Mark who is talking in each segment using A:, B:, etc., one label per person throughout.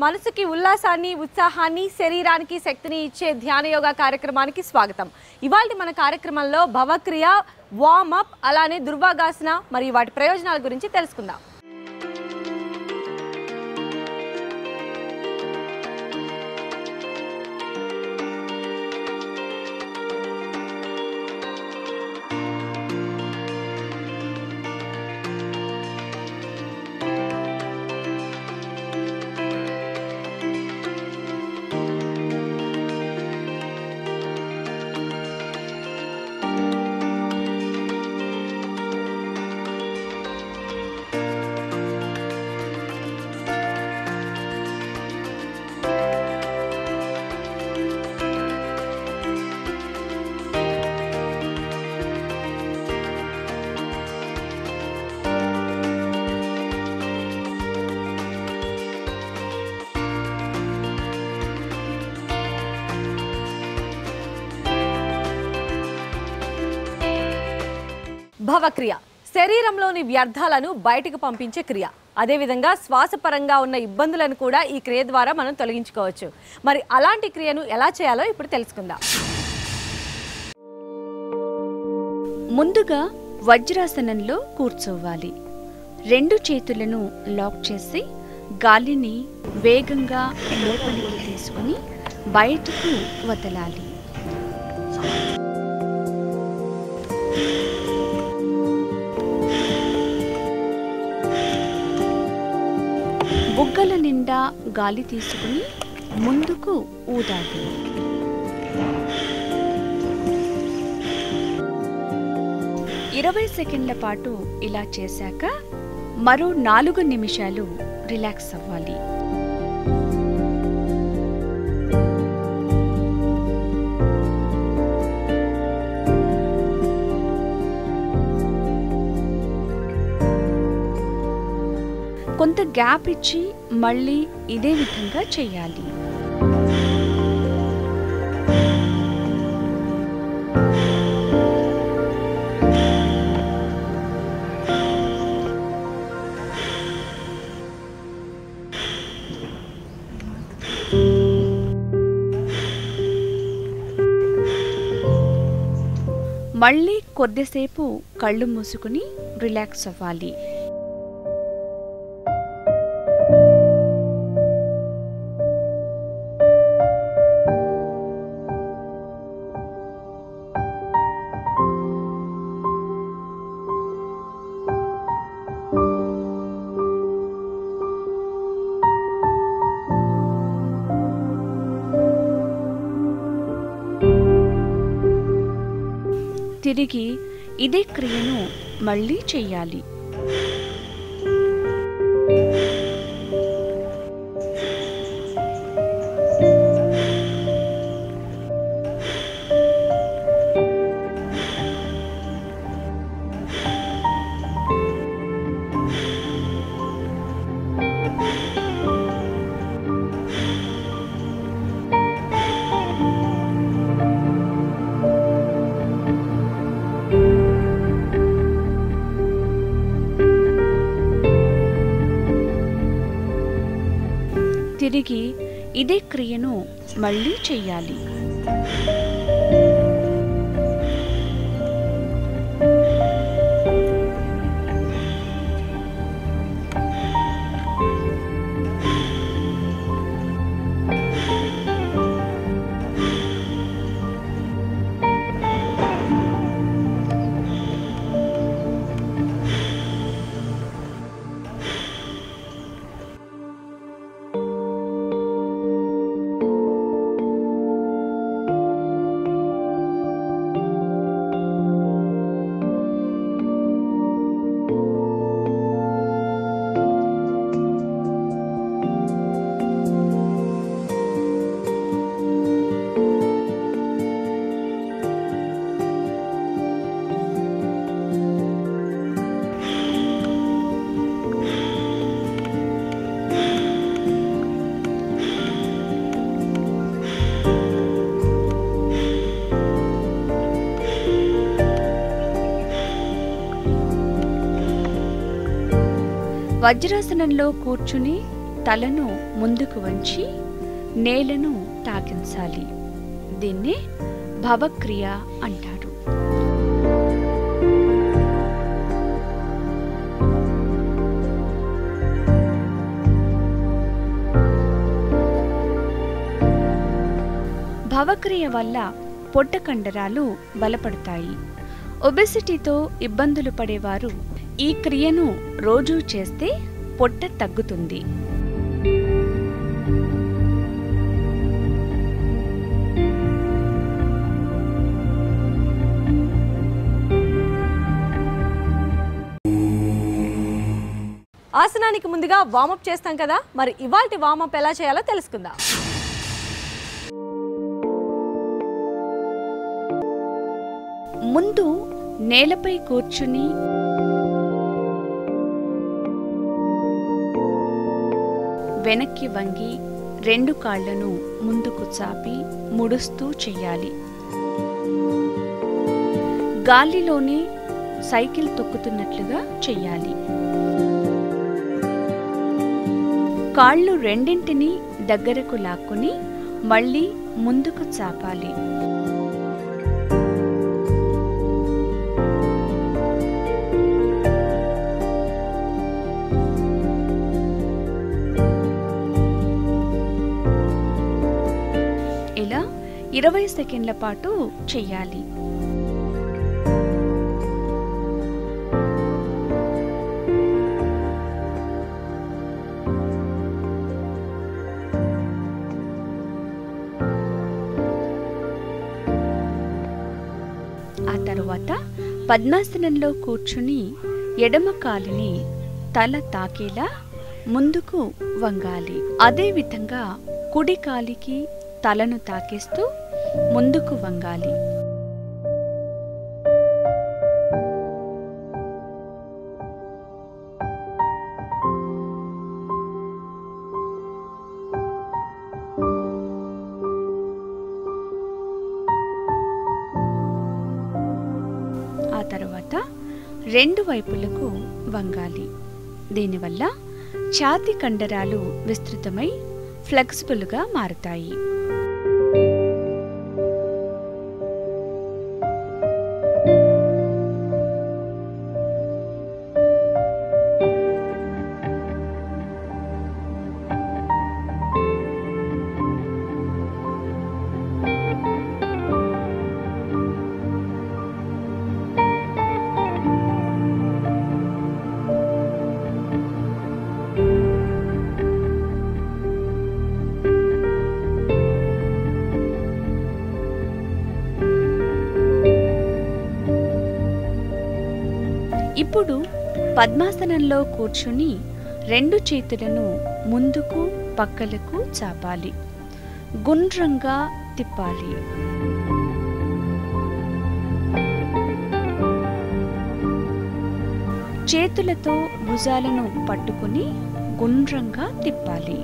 A: మనసుకి ఉల్లాసాన్ని, ఉత్సాహాన్ని, శరీరానికి శక్తిని ఇచ్చే ధ్యాన యోగా కార్యక్రమానికి స్వాగతం. ఇవాల్టి మన కార్యక్రమంలో భవక్రియ, వార్మ్ అప్, అలానే దుర్వాగాసన మరియు వాటి ప్రయోజనాల గురించి తెలుసుకుందాం. భవక్రియ శరీరంలోని వ్యర్థాలను బయటకు పంపించే క్రియ. అదేవిధంగా శ్వాసపరంగా ఉన్న ఇబ్బందులను కూడా ఈ క్రియ ద్వారా మనం తొలగించుకోవచ్చు. మరి అలాంటి క్రియను ఎలా చేయాలో ఇప్పుడు తెలుసుకుందాం.
B: ముందుగా వజ్రాసనంలో కూర్చోవాలి. 2 చేతులను లాక్ చేసి గాలిని వేగంగా లోపలికి తీసుకుని బయటకు వదలాలి. బుగ్గల నిండా గాలి తీసుకుని ముందుకు ఊదాలి. ఇరవై సెకండ్ల పాటు ఇలా చేశాక మరో 4 నిమిషాలు రిలాక్స్ అవ్వాలి. కొంత గ్యాప్ ఇచ్చి మళ్ళీ ఇదే విధంగా చేయాలి. మళ్ళీ కొద్దిసేపు కళ్ళు మూసుకుని రిలాక్స్ అవ్వాలి. తిరిగి ఇదే క్రియను మళ్ళీ చెయ్యాలి. తిరిగి ఇదే క్రియను మళ్ళీ చెయ్యాలి. వజ్రాసనంలో కూర్చుని తలను ముందుకు వంచి నేలను తాకించాలి. దీన్నే భవక్రియ అంటారు. భవక్రియ వల్ల పొట్ట కండరాలు బలపడతాయి. ఒబెసిటీతో ఇబ్బందులు పడేవారు ఈ క్రియను రోజూ చేస్తే పొట్ట తగ్గుతుంది.
A: ఆసనానికి ముందుగా వార్మప్ చేస్తాం కదా, మరి ఇవాల్టి వార్మప్ ఎలా చేయాలో తెలుసుకుందాం.
B: ముందు నేలపై కూర్చుని వెనక్కి వంగి 2 కాళ్లను ముందుకు చాపి ముడుస్తూ చెయ్యాలి. గాలిలోనే సైకిల్ తొక్కుతున్నట్లుగా చెయ్యాలి. కాళ్ళు రెండింటినీ దగ్గరకు లాక్కుని మళ్ళీ ముందుకు చాపాలి. ఇలా 20 సెకండ్ల పాటు చెయ్యాలి. ఆ తరువాత పద్మాసనంలో కూర్చుని ఎడమ కాలిని తల తాకేలా ముందుకు వంగాలి. అదేవిధంగా కుడి కాలికి తలను తాకేస్తూ ముందుకు వంగాలి. ఆ తర్వాత 2 వైపులకు వంగాలి. దీనివల్ల ఛాతీ కండరాలు విస్తృతమై ఫ్లెక్సిబుల్గా మారుతాయి. ఇప్పుడు పద్మాసనంలో కూర్చుని 2 చేతులను ముందుకు పక్కలకు చాపాలి. గుండ్రంగా తిప్పాలి. చేతులతో భుజాలను పట్టుకుని గుండ్రంగా తిప్పాలి.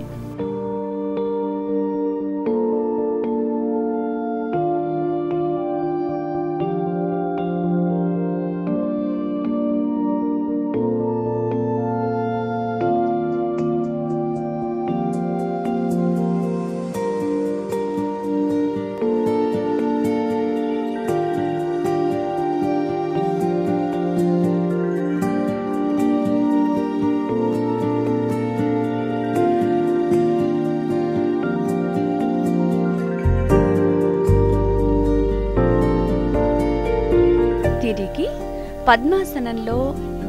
B: తిరిగి పద్మాసనంలో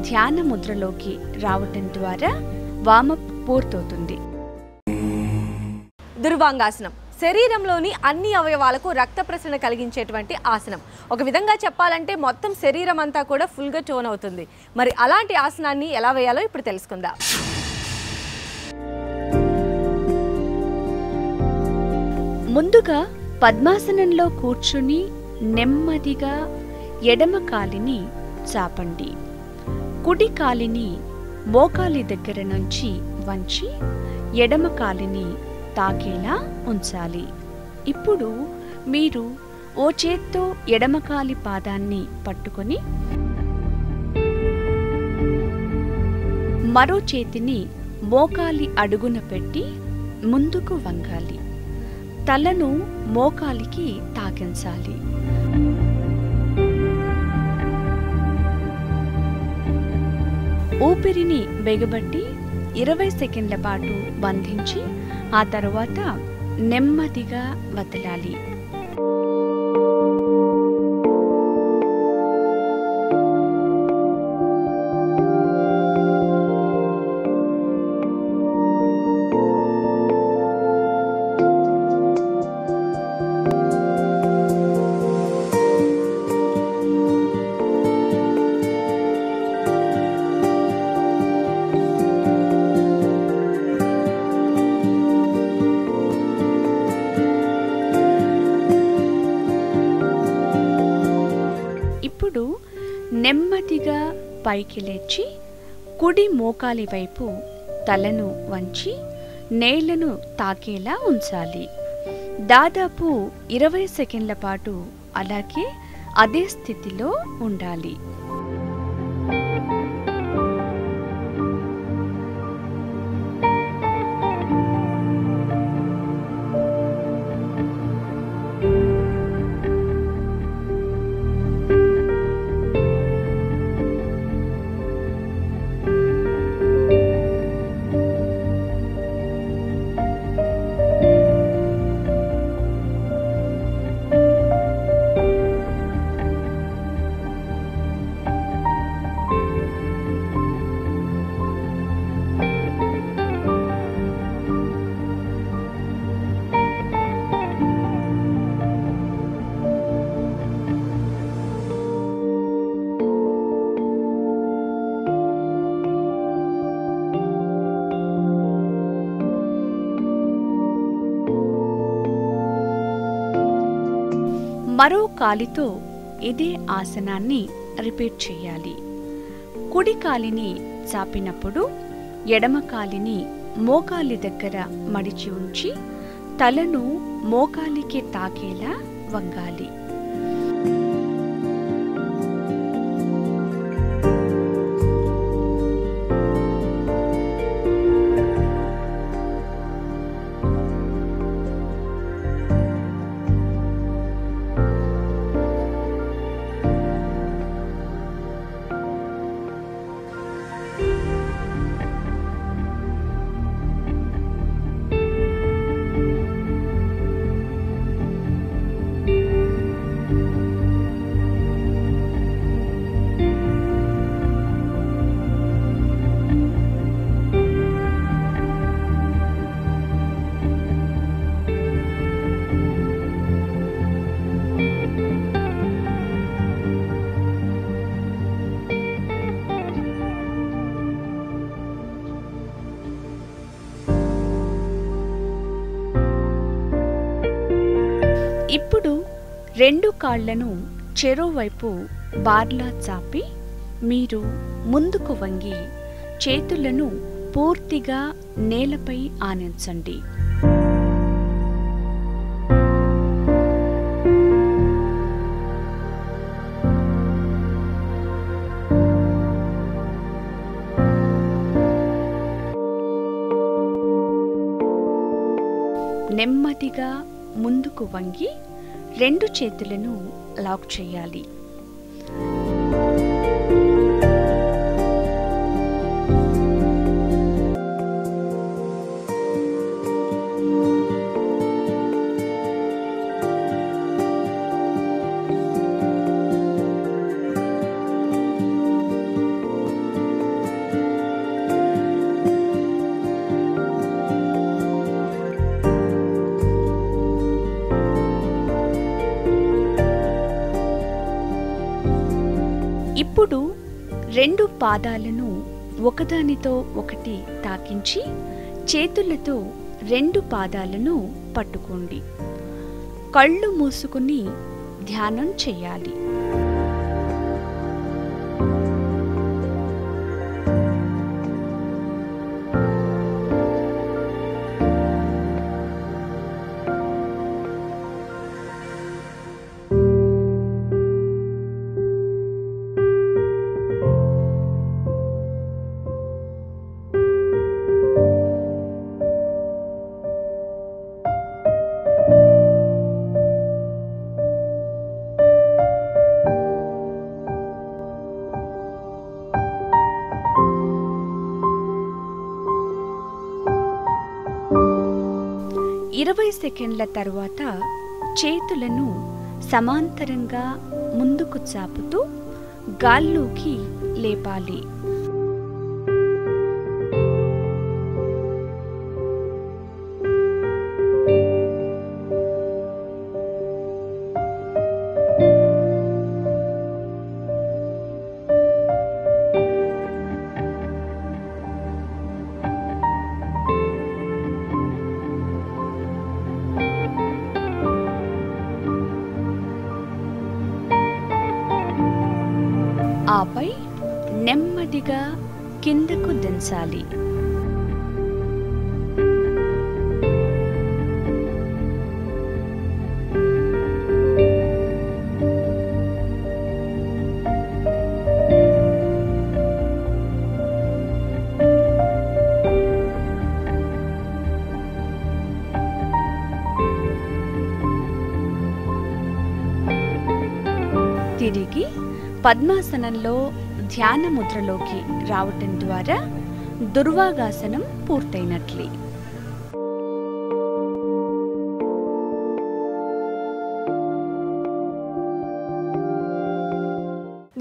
B: ధ్యాన ముద్రలోకి రావటం ద్వారా వార్మప్ పూర్తవుతుంది.
A: దుర్వాంగాసనం శరీరంలోని అన్ని అవయవాలకు రక్త ప్రసరణ కలిగించేటువంటి ఆసనం. ఒక విధంగా చెప్పాలంటే మొత్తం శరీరం అంతా కూడా ఫుల్గా టోన్ అవుతుంది. మరి అలాంటి ఆసనాన్ని ఎలా వేయాలో ఇప్పుడు తెలుసుకుందాం.
B: ముందుగా పద్మాసనంలో కూర్చుని నెమ్మదిగా ఎడమ కాలిని చాపండి. కుడి కాలిని మోకాలి దగ్గర నుంచి వంచి ఎడమ కాలిని తాకేలా ఉంచాలి. ఇప్పుడు మీరు ఓ చేత్తో ఎడమకాలి పాదాన్ని పట్టుకొని మరో చేతిని మోకాలి అడుగున పెట్టి ముందుకు వంగాలి. తలను మోకాలికి తాకించాలి. ఊపిరిని బిగబట్టి 20 సెకండ్ల పాటు బంధించి ఆ తరువాత నెమ్మదిగా వదలాలి. ఇప్పుడు నెమ్మదిగా పైకి లేచి కుడి మోకాలి వైపు తలను వంచి నేలను తాకేలా ఉంచాలి. దాదాపు 20 సెకండ్ల పాటు అలాగే అదే స్థితిలో ఉండాలి. మరో కాలితో ఇదే ఆసనాన్ని రిపీట్ చేయాలి. కుడి కాలిని చాపినప్పుడు ఎడమ కాలిని మోకాలి దగ్గర మడిచి ఉంచి తలను మోకాలికి తాకేలా వంగాలి. ఇప్పుడు రెండు కాళ్లను చెరోవైపు బార్లా చాపి మీరు ముందుకు వంగి చేతులను పూర్తిగా నేలపై ఆనించండి. నెమ్మదిగా ముందుకు వంగి రెండు చేతులను లాక్ చేయాలి. ఇప్పుడు రెండు పాదాలను ఒకదానితో ఒకటి తాకించి చేతులతో రెండు పాదాలను పట్టుకోండి. కళ్ళు మూసుకుని ధ్యానం చేయాలి. 20 సెకండ్ల తరువాత చేతులను సమాంతరంగా ముందుకు చాపుతూ గాల్లోకి లేపాలి. ఆపై నెమ్మదిగా కిందకు దించాలి. తిరిగి పద్మాసనంలో ధ్యాన ముద్రలోకి రావటం ద్వారా దుర్వాగాసనం పూర్తయినట్లే.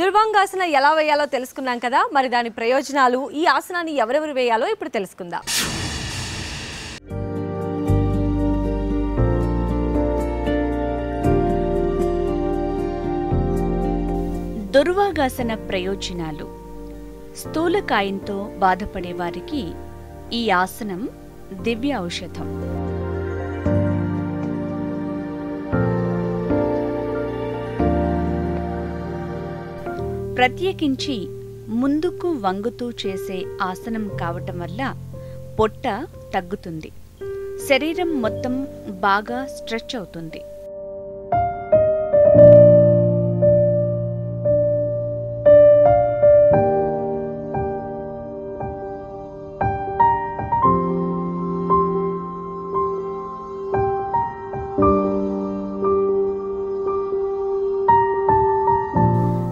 A: దుర్వాంగాసన ఎలా వేయాలో తెలుసుకున్నాం కదా, మరి దాని ప్రయోజనాలు, ఈ ఆసనాన్ని ఎవరెవరు వేయాలో ఇప్పుడు తెలుసుకుందాం.
B: దుర్వాగాసన ప్రయోజనాలు. స్థూలకాయంతో బాధపడే వారికి ఈ ఆసనం దివ్య ఔషధం. ప్రత్యేకించి ముందుకు వంగుతూ చేసే ఆసనం కావటం వల్ల పొట్ట తగ్గుతుంది, శరీరం మొత్తం బాగా స్ట్రెచ్ అవుతుంది.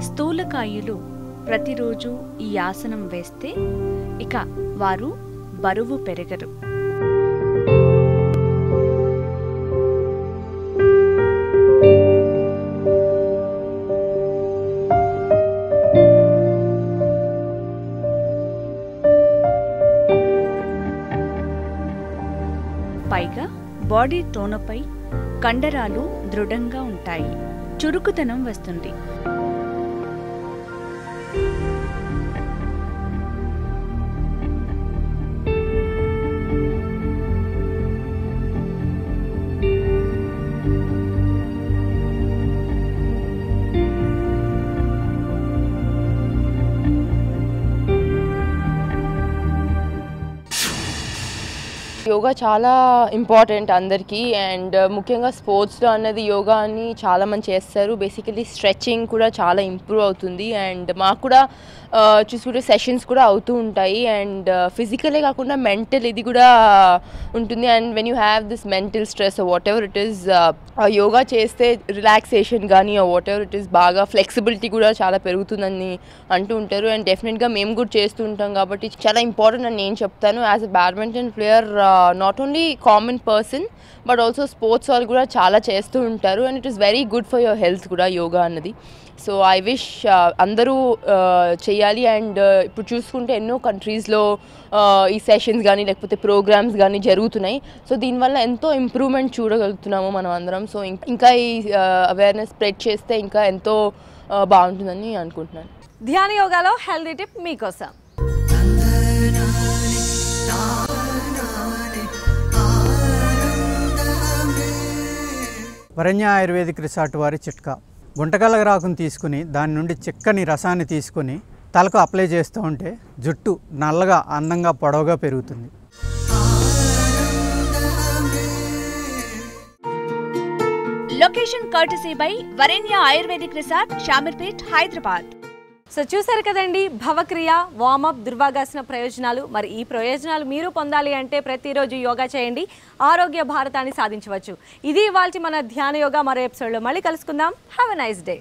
B: స్థూలకాయులు ప్రతిరోజు ఈ ఆసనం వేస్తే ఇక వారు బరువు పెరగరు. పైగా బాడీ టోనుపై కండరాలు దృఢంగా ఉంటాయి, చురుకుతనం వస్తుంది.
C: యోగా చాలా ఇంపార్టెంట్ అందరికీ, అండ్ ముఖ్యంగా స్పోర్ట్స్లో అన్నది యోగాని చాలామంది చేస్తారు. బేసికలీ స్ట్రెచ్చింగ్ కూడా చాలా ఇంప్రూవ్ అవుతుంది, అండ్ మాకు కూడా చూసుకుంటే సెషన్స్ కూడా అవుతూ ఉంటాయి. అండ్ ఫిజికలే కాకుండా మెంటల్ ఇది కూడా ఉంటుంది. And when you have this mental stress what ever it is, yoga చేస్తే రిలాక్సేషన్ కానీ వాట్ ఎవర్ ఇట్ ఈస్ బాగా ఫ్లెక్సిబిలిటీ కూడా చాలా పెరుగుతుందని అంటూ ఉంటారు. అండ్ డెఫినెట్గా మేము కూడా చేస్తూ ఉంటాం కాబట్టి చాలా ఇంపార్టెంట్ అని నేను చెప్తాను. As a badminton player not only common person but also sports వాళ్ళు కూడా చాలా చేస్తూ ఉంటారు. And it is very good for your health కూడా యోగా అన్నది. సో ఐ విష్ అందరూ చేయాలి. అండ్ ఇప్పుడు చూసుకుంటే ఎన్నో కంట్రీస్లో ఈ సెషన్స్ కానీ లేకపోతే ప్రోగ్రామ్స్ కానీ జరుగుతున్నాయి. సో దీనివల్ల ఎంతో ఇంప్రూవ్మెంట్ చూడగలుగుతున్నాము మనం అందరం. సో ఇంకా ఈ అవేర్నెస్ స్ప్రెడ్ చేస్తే ఇంకా ఎంతో బాగుంటుందని అనుకుంటున్నాను.
A: ధ్యాన యోగాలో హెల్తీ టిప్ మీకోసం.
D: వరణ్య ఆయుర్వేదిక్ రిసార్ట్ వారి చిట్కా. గుంటకలగరాకును తీసుకుని దాని నుండి చిక్కని రసాన్ని తీసుకుని తలకు అప్లై చేస్తూ ఉంటే జుట్టు నల్లగా అందంగా పొడవుగా పెరుగుతుంది.
B: Location courtesy by Varanya ayurvedic resort, Shamirpet, Hyderabad.
A: So చూసారు కదండి, భవక్రియ, వార్మప్, దుర్వాగాసన ప్రయోజనాలు. మరి ఈ ప్రయోజనాలు మీరు పొందాలి అంటే ప్రతిరోజు యోగా చేయండి, ఆరోగ్య భారతాన్ని సాధించవచ్చు. ఇది ఇవాల్టి మన ధ్యాన యోగా. మరో ఎపిసోడ్లో మళ్ళీ కలుసుకుందాం. Have a nice day.